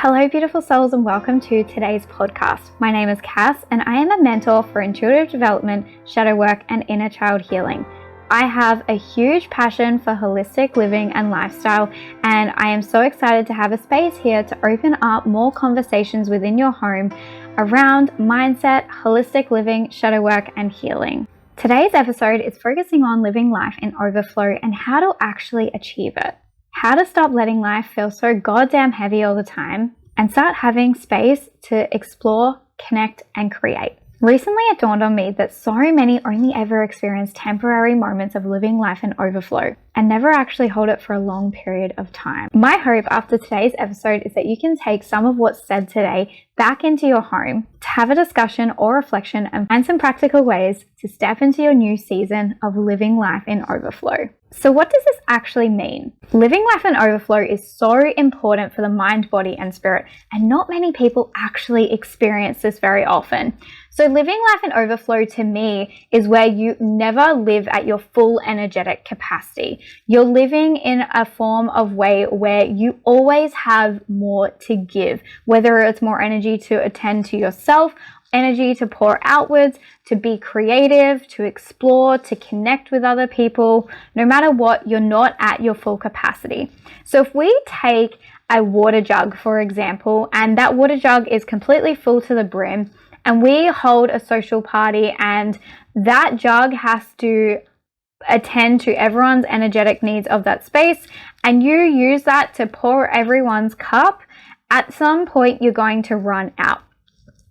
Hello, beautiful souls, and welcome to today's podcast. My name is Cass, and I am a mentor for intuitive development, shadow work, and inner child healing. I have a huge passion for holistic living and lifestyle, and I am so excited to have a space here to open up more conversations within your home around mindset, holistic living, shadow work, and healing. Today's episode is focusing on living life in overflow and how to actually achieve it. How to stop letting life feel so goddamn heavy all the time and start having space to explore, connect, and create. Recently, it dawned on me that so many only ever experience temporary moments of living life in overflow and never actually hold it for a long period of time. My hope after today's episode is that you can take some of what's said today back into your home to have a discussion or reflection and find some practical ways to step into your new season of living life in overflow. So what does this actually mean? Living life in overflow is so important for the mind, body, and spirit, and not many people actually experience this very often. So living life in overflow to me is where you never live at your full energetic capacity. You're living in a form of way where you always have more to give, whether it's more energy to attend to yourself, energy to pour outwards, to be creative, to explore, to connect with other people. No matter what, you're not at your full capacity. So if we take a water jug, for example, and that water jug is completely full to the brim, and we hold a social party and that jug has to attend to everyone's energetic needs of that space, and you use that to pour everyone's cup, at some point you're going to run out.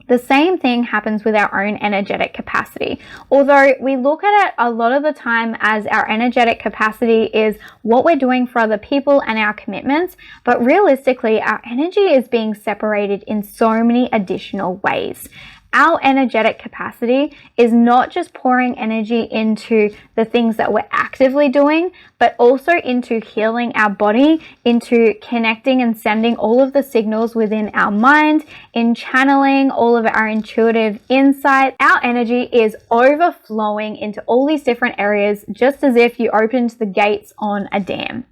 The same thing happens with our own energetic capacity. Although we look at it a lot of the time as our energetic capacity is what we're doing for other people and our commitments, but realistically, our energy is being separated in so many additional ways. Our energetic capacity is not just pouring energy into the things that we're actively doing, but also into healing our body, into connecting and sending all of the signals within our mind, in channeling all of our intuitive insight. Our energy is overflowing into all these different areas, just as if you opened the gates on a dam.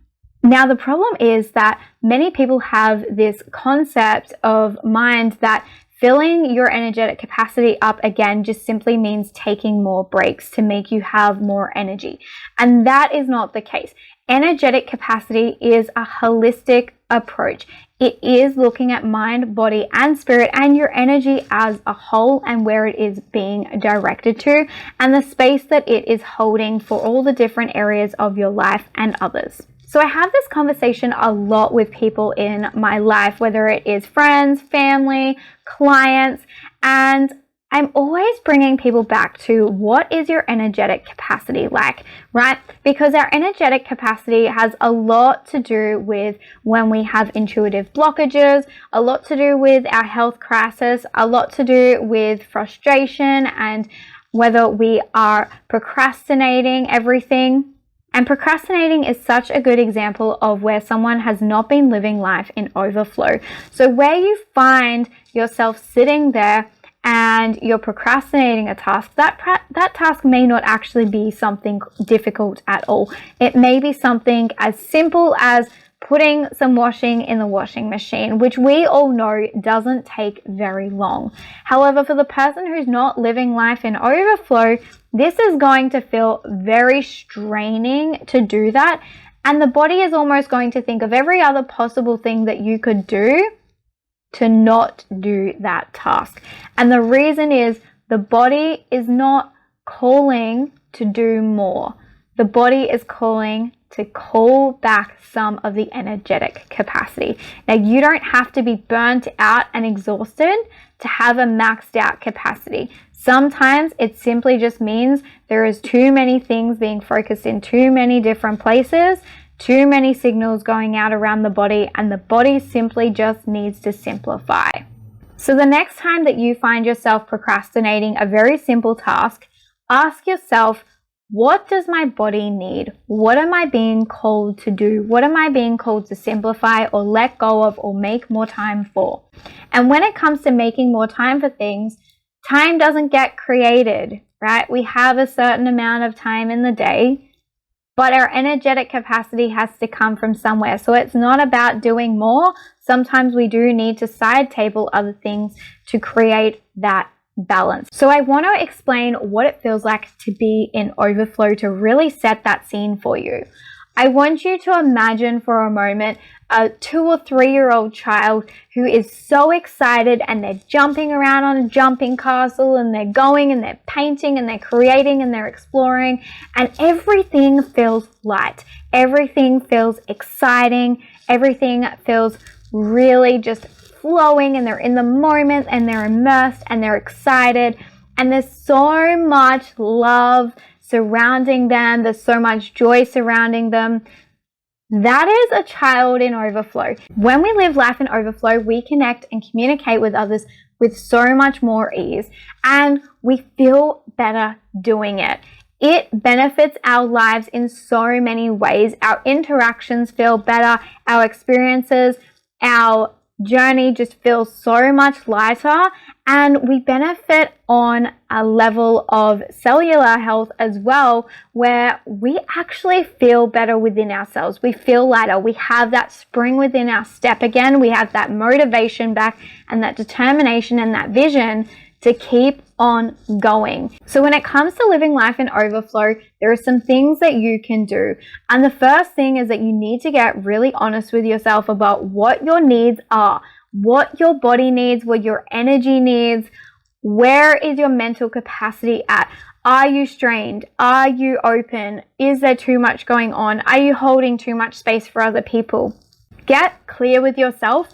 Now, the problem is that many people have this concept of mind that filling your energetic capacity up again just simply means taking more breaks to make you have more energy. And that is not the case. Energetic capacity is a holistic approach. It is looking at mind, body, and spirit and your energy as a whole and where it is being directed to and the space that it is holding for all the different areas of your life and others. So I have this conversation a lot with people in my life, whether it is friends, family, clients, and I'm always bringing people back to what is your energetic capacity like, right? Because our energetic capacity has a lot to do with when we have intuitive blockages, a lot to do with our health crisis, a lot to do with frustration and whether we are procrastinating everything. And procrastinating is such a good example of where someone has not been living life in overflow. So where you find yourself sitting there and you're procrastinating a task, that task may not actually be something difficult at all. It may be something as simple as putting some washing in the washing machine, which we all know doesn't take very long. However, for the person who's not living life in overflow, this is going to feel very straining to do that. And the body is almost going to think of every other possible thing that you could do to not do that task. And the reason is the body is not calling to do more. The body is calling to call back some of the energetic capacity. Now, you don't have to be burnt out and exhausted to have a maxed out capacity. Sometimes it simply just means there is too many things being focused in too many different places, too many signals going out around the body, and the body simply just needs to simplify. So the next time that you find yourself procrastinating a very simple task, ask yourself, what does my body need? What am I being called to do? What am I being called to simplify or let go of or make more time for? And when it comes to making more time for things, time doesn't get created, right? We have a certain amount of time in the day, but our energetic capacity has to come from somewhere. So it's not about doing more. Sometimes we do need to side table other things to create that balance. So I want to explain what it feels like to be in overflow to really set that scene for you. I want you to imagine for a moment a 2 or 3 year old child who is so excited and they're jumping around on a jumping castle and they're going and they're painting and they're creating and they're exploring, and everything feels light. Everything feels exciting. Everything feels really just flowing, and they're in the moment and they're immersed and they're excited, and there's so much love surrounding them. There's so much joy surrounding them. That is a child in overflow. When we live life in overflow, we connect and communicate with others with so much more ease, and we feel better doing it. It benefits our lives in so many ways. Our interactions feel better. Our experiences, our journey just feels so much lighter, and we benefit on a level of cellular health as well, where we actually feel better within ourselves. We feel lighter. We have that spring within our step again. We have that motivation back and that determination and that vision to keep on going. So when it comes to living life in overflow, there are some things that you can do. And the first thing is that you need to get really honest with yourself about what your needs are, what your body needs, what your energy needs. Where is your mental capacity at? Are you strained? Are you open? Is there too much going on? Are you holding too much space for other people? Get clear with yourself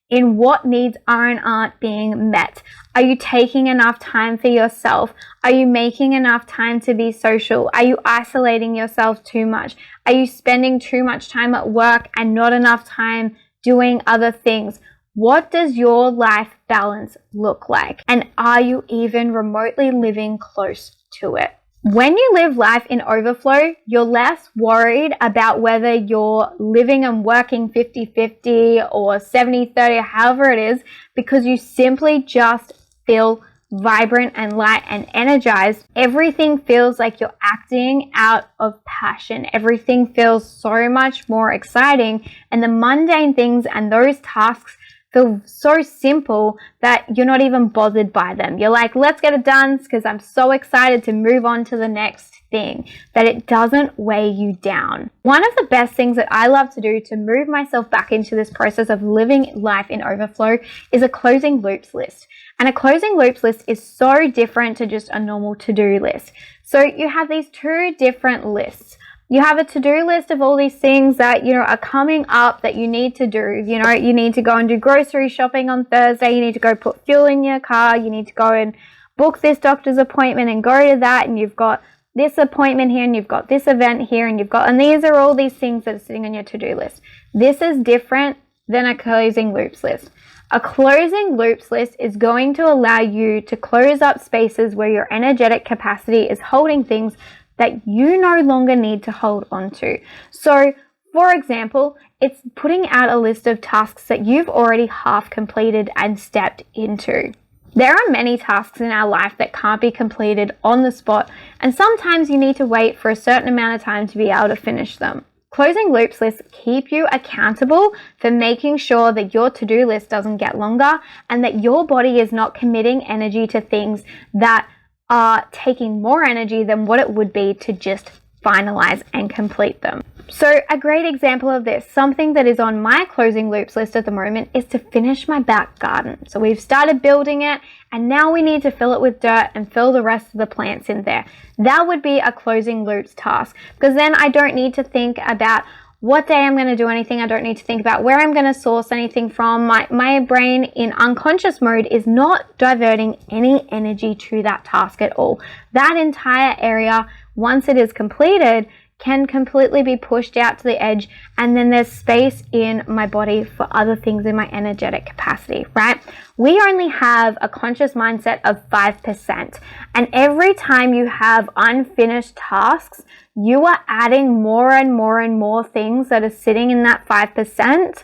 in what needs are and aren't being met. Are you taking enough time for yourself? Are you making enough time to be social? Are you isolating yourself too much? Are you spending too much time at work and not enough time doing other things? What does your life balance look like? And are you even remotely living close to it? When you live life in overflow, you're less worried about whether you're living and working 50-50 or 70-30, however it is, because you simply just feel vibrant and light and energized. Everything feels like you're acting out of passion. Everything feels so much more exciting, and the mundane things and those tasks feel so simple that you're not even bothered by them. You're like, let's get it done because I'm so excited to move on to the next thing, that it doesn't weigh you down. One of the best things that I love to do to move myself back into this process of living life in overflow is a closing loops list. And a closing loops list is so different to just a normal to-do list. So you have these two different lists. You have a to-do list of all these things that, are coming up that you need to do. You need to go and do grocery shopping on Thursday. You need to go put fuel in your car. You need to go and book this doctor's appointment and go to that. And you've got this appointment here and you've got this event here and these are all these things that are sitting on your to-do list. This is different than a closing loops list. A closing loops list is going to allow you to close up spaces where your energetic capacity is holding things that you no longer need to hold on to. So, for example, it's putting out a list of tasks that you've already half completed and stepped into. There are many tasks in our life that can't be completed on the spot, and sometimes you need to wait for a certain amount of time to be able to finish them. Closing loops lists keep you accountable for making sure that your to-do list doesn't get longer and that your body is not committing energy to things that are taking more energy than what it would be to just finalize and complete them. So a great example of this, something that is on my closing loops list at the moment, is to finish my back garden. So we've started building it and now we need to fill it with dirt and fill the rest of the plants in there. That would be a closing loops task, because then I don't need to think about what day I'm going to do anything. I don't need to think about where I'm going to source anything from. My brain in unconscious mode is not diverting any energy to that task at all. That entire area, once it is completed, can completely be pushed out to the edge, and then there's space in my body for other things in my energetic capacity, right? We only have a conscious mindset of 5%, and every time you have unfinished tasks, you are adding more and more and more things that are sitting in that 5%,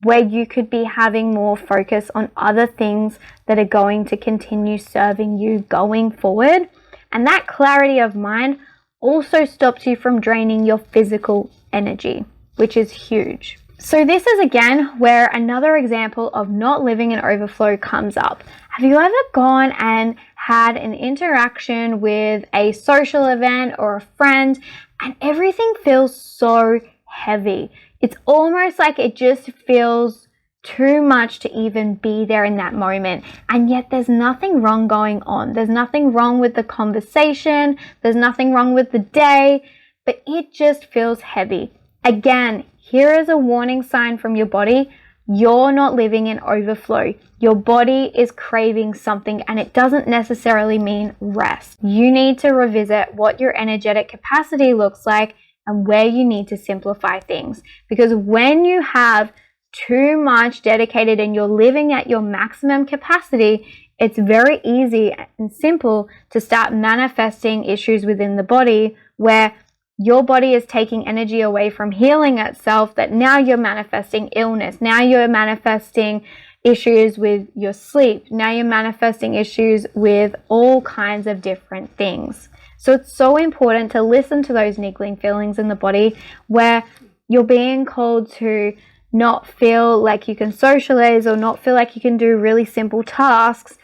where you could be having more focus on other things that are going to continue serving you going forward. And that clarity of mind also stops you from draining your physical energy, which is huge. So this is again where another example of not living in overflow comes up. Have you ever gone and had an interaction with a social event or a friend and everything feels so heavy? It's almost like it just feels too much to even be there in that moment, and yet there's nothing wrong going on. There's nothing wrong with the conversation, there's nothing wrong with the day, but it just feels heavy. Again, here is a warning sign from your body. You're not living in overflow. Your body is craving something, and it doesn't necessarily mean rest. You need to revisit what your energetic capacity looks like and where you need to simplify things, because when you have too much dedicated and you're living at your maximum capacity, it's very easy and simple to start manifesting issues within the body where your body is taking energy away from healing itself, that now you're manifesting illness. Now you're manifesting issues with your sleep. Now you're manifesting issues with all kinds of different things. So it's so important to listen to those niggling feelings in the body where you're being called to not feel like you can socialize or not feel like you can do really simple tasks.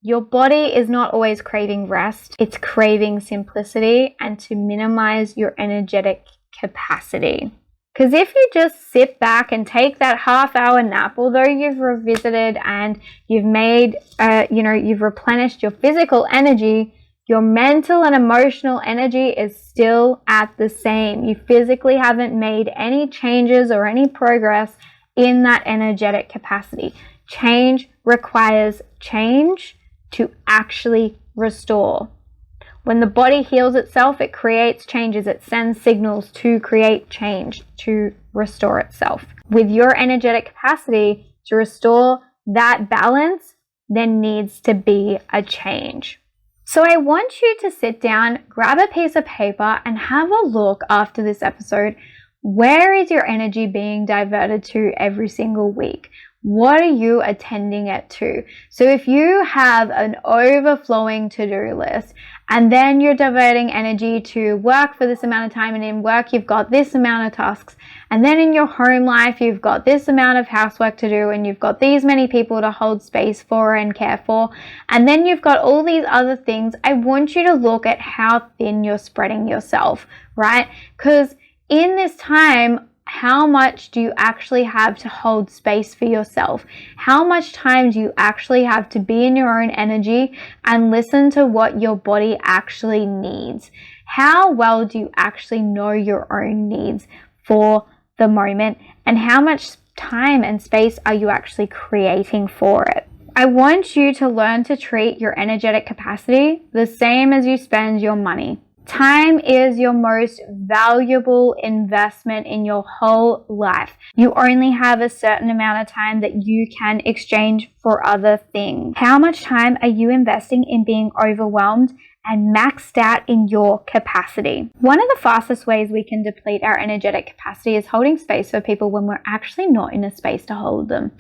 Your body is not always craving rest. It's craving simplicity and to minimize your energetic capacity. Because if you just sit back and take that half-hour nap, although you've revisited and you've made, you've replenished your physical energy, your mental and emotional energy is still at the same. You physically haven't made any changes or any progress in that energetic capacity. Change requires change to actually restore. When the body heals itself, it creates changes. It sends signals to create change, to restore itself. With your energetic capacity to restore that balance, there needs to be a change. So I want you to sit down, grab a piece of paper, and have a look after this episode. Where is your energy being diverted to every single week? What are you attending it to? So if you have an overflowing to-do list and then you're diverting energy to work for this amount of time, and in work you've got this amount of tasks, and then in your home life you've got this amount of housework to do, and you've got these many people to hold space for and care for, and then you've got all these other things, I want you to look at how thin you're spreading yourself, right? Because in this time, how much do you actually have to hold space for yourself? How much time do you actually have to be in your own energy and listen to what your body actually needs? How well do you actually know your own needs for the moment? And how much time and space are you actually creating for it? I want you to learn to treat your energetic capacity the same as you spend your money. Time is your most valuable investment in your whole life. You only have a certain amount of time that you can exchange for other things. How much time are you investing in being overwhelmed and maxed out in your capacity? One of the fastest ways we can deplete our energetic capacity is holding space for people when we're actually not in a space to hold them.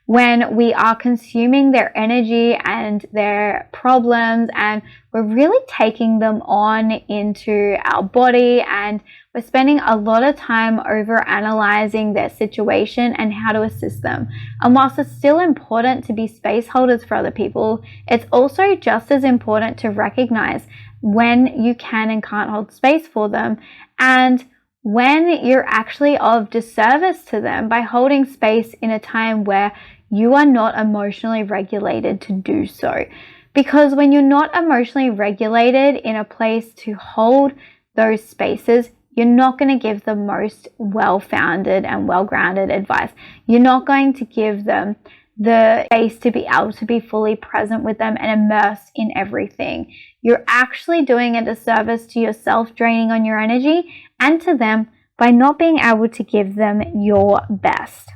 When we are consuming their energy and their problems, and we're really taking them on into our body, and we're spending a lot of time over analyzing their situation and how to assist them. And whilst it's still important to be space holders for other people, it's also just as important to recognize when you can and can't hold space for them, and when you're actually of disservice to them by holding space in a time where you are not emotionally regulated to do so. Because when you're not emotionally regulated in a place to hold those spaces, you're not going to give the most well-founded and well-grounded advice. You're not going to give them the space to be able to be fully present with them and immersed in everything. You're actually doing a disservice to yourself, draining on your energy, and to them by not being able to give them your best.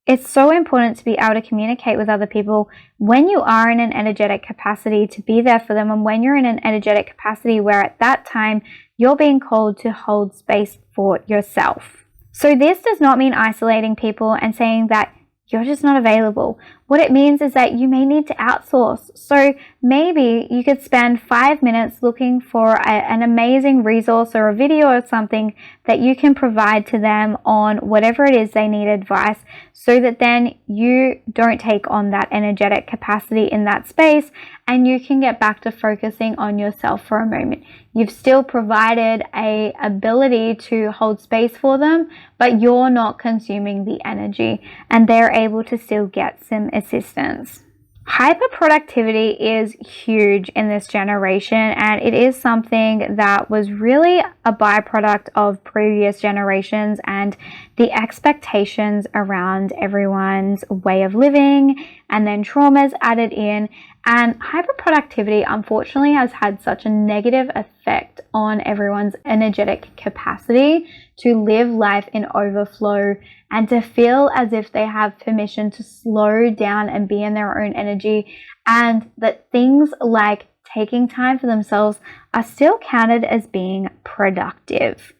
It's so important to be able to communicate with other people when you are in an energetic capacity to be there for them, and when you're in an energetic capacity where at that time you're being called to hold space for yourself. So this does not mean isolating people and saying that you're just not available. What it means is that you may need to outsource. So maybe you could spend 5 minutes looking for an amazing resource or a video or something that you can provide to them on whatever it is they need advice, so that then you don't take on that energetic capacity in that space and you can get back to focusing on yourself for a moment. You've still provided an ability to hold space for them, but you're not consuming the energy and they're able to still get some assistance. Hyperproductivity is huge in this generation, and it is something that was really a byproduct of previous generations and the expectations around everyone's way of living, and then traumas added in. And hyperproductivity, unfortunately, has had such a negative effect on everyone's energetic capacity to live life in overflow and to feel as if they have permission to slow down and be in their own energy, and that things like taking time for themselves are still counted as being productive.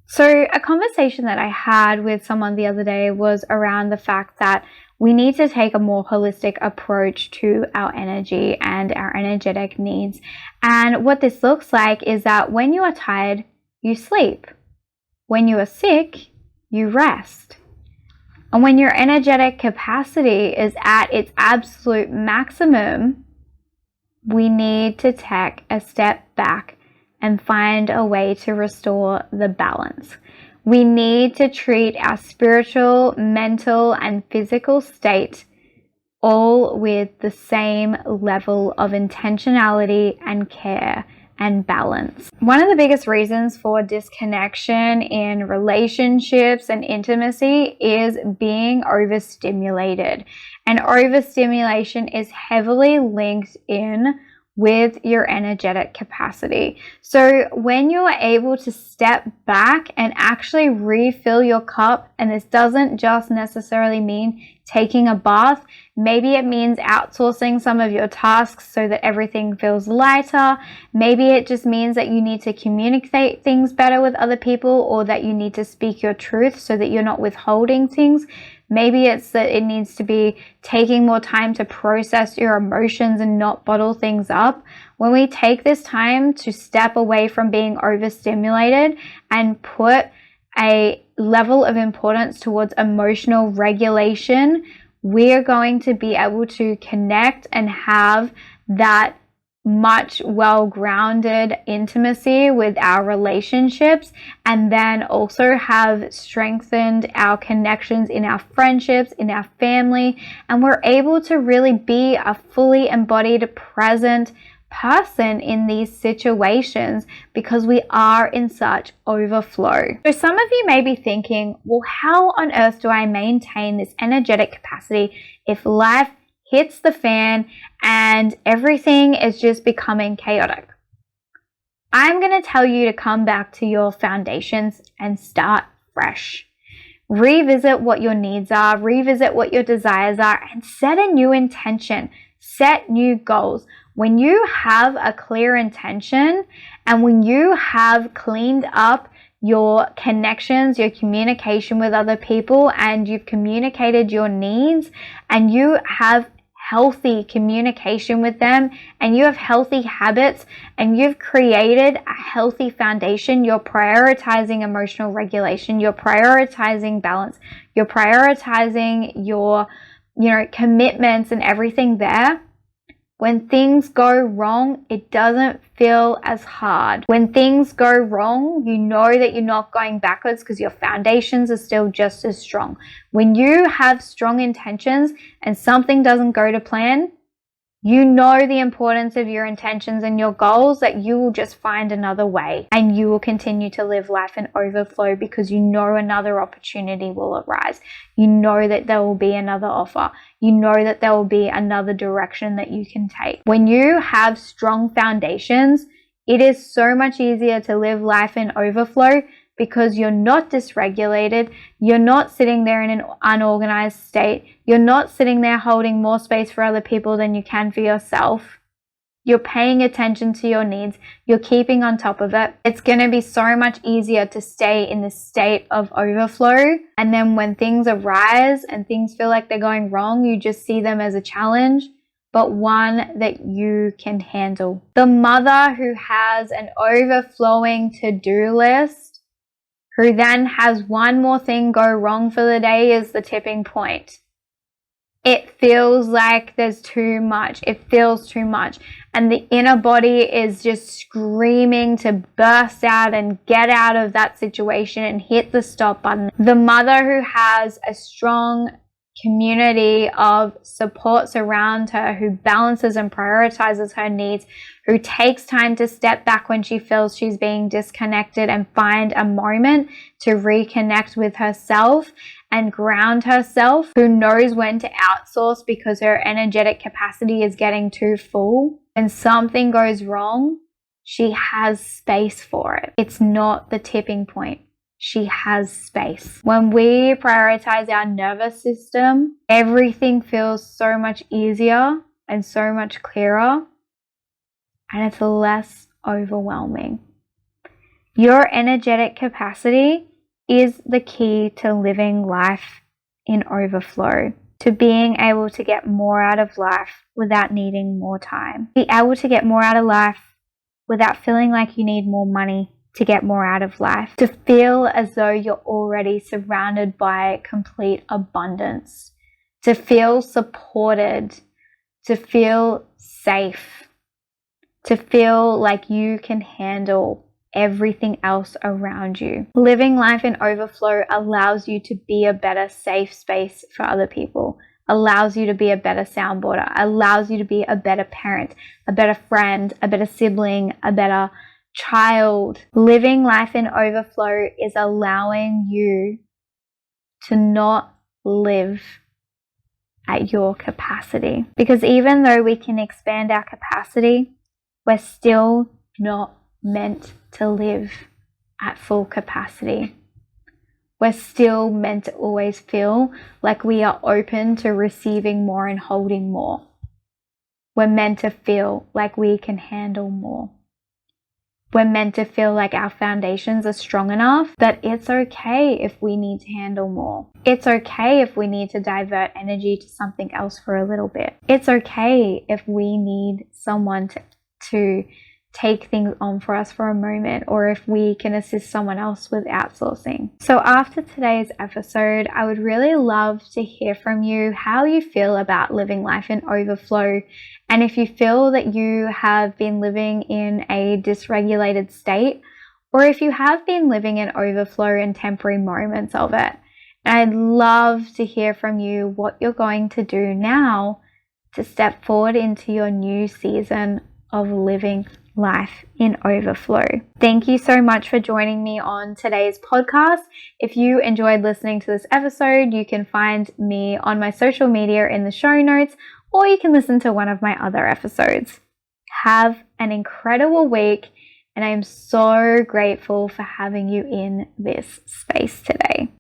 So a conversation that I had with someone the other day was around the fact that we need to take a more holistic approach to our energy and our energetic needs. And what this looks like is that when you are tired, you sleep. When you are sick, you rest. And when your energetic capacity is at its absolute maximum, we need to take a step back and find a way to restore the balance. We need to treat our spiritual, mental, and physical state all with the same level of intentionality and care and balance. One of the biggest reasons for disconnection in relationships and intimacy is being overstimulated. And overstimulation is heavily linked in with your energetic capacity. So when you are able to step back and actually refill your cup, and this doesn't just necessarily mean taking a bath, maybe it means outsourcing some of your tasks so that everything feels lighter. Maybe it just means that you need to communicate things better with other people, or that you need to speak your truth so that you're not withholding things. Maybe it's that it needs to be taking more time to process your emotions and not bottle things up. When we take this time to step away from being overstimulated and put a level of importance towards emotional regulation, we are going to be able to connect and have that much well-grounded intimacy with our relationships, and then also have strengthened our connections in our friendships, in our family, and we're able to really be a fully embodied, present person in these situations because we are in such overflow. So some of you may be thinking, well, how on earth do I maintain this energetic capacity if life hits the fan and everything is just becoming chaotic? I'm going to tell you to come back to your foundations and start fresh. Revisit what your needs are, revisit what your desires are, and set a new intention. Set new goals. When you have a clear intention and when you have cleaned up your connections, your communication with other people, and you've communicated your needs, and you have healthy communication with them, and you have healthy habits, and you've created a healthy foundation, you're prioritizing emotional regulation, you're prioritizing balance, you're prioritizing your commitments and everything there. When things go wrong, it doesn't feel as hard. When things go wrong, you know that you're not going backwards because your foundations are still just as strong. When you have strong intentions and something doesn't go to plan, you know the importance of your intentions and your goals, that you will just find another way and you will continue to live life in overflow because you know another opportunity will arise. You know that there will be another offer. You know that there will be another direction that you can take. When you have strong foundations, it is so much easier to live life in overflow because you're not dysregulated, you're not sitting there in an unorganized state, you're not sitting there holding more space for other people than you can for yourself. You're paying attention to your needs. You're keeping on top of it. It's going to be so much easier to stay in this state of overflow. And then when things arise and things feel like they're going wrong, you just see them as a challenge, but one that you can handle. The mother who has an overflowing to-do list, who then has one more thing go wrong for the day, is the tipping point. It feels like there's too much. It feels too much. And the inner body is just screaming to burst out and get out of that situation and hit the stop button. The mother who has a strong community of supports around her, who balances and prioritizes her needs, who takes time to step back when she feels she's being disconnected and find a moment to reconnect with herself and ground herself, who knows when to outsource because her energetic capacity is getting too full. When something goes wrong, she has space for it. It's not the tipping point. She has space. When we prioritize our nervous system, everything feels so much easier and so much clearer, and it's less overwhelming. Your energetic capacity is the key to living life in overflow, to being able to get more out of life without needing more time. Be able to get more out of life without feeling like you need more money to get more out of life. To feel as though you're already surrounded by complete abundance. To feel supported. To feel safe. To feel like you can handle everything else around you. Living life in overflow allows you to be a better safe space for other people, allows you to be a better soundboarder, allows you to be a better parent, a better friend, a better sibling, a better child. Living life in overflow is allowing you to not live at your capacity. Because even though we can expand our capacity, we're still not meant to live at full capacity. We're still meant to always feel like we are open to receiving more and holding more. We're meant to feel like we can handle more. We're meant to feel like our foundations are strong enough that it's okay if we need to handle more. It's okay if we need to divert energy to something else for a little bit. It's okay if we need someone to take things on for us for a moment, or if we can assist someone else with outsourcing. So after today's episode, I would really love to hear from you how you feel about living life in overflow, and if you feel that you have been living in a dysregulated state, or if you have been living in overflow in temporary moments of it. And I'd love to hear from you what you're going to do now to step forward into your new season of living life in overflow. Thank you so much for joining me on today's podcast. If you enjoyed listening to this episode, you can find me on my social media in the show notes, or you can listen to one of my other episodes. Have an incredible week, and I am so grateful for having you in this space today.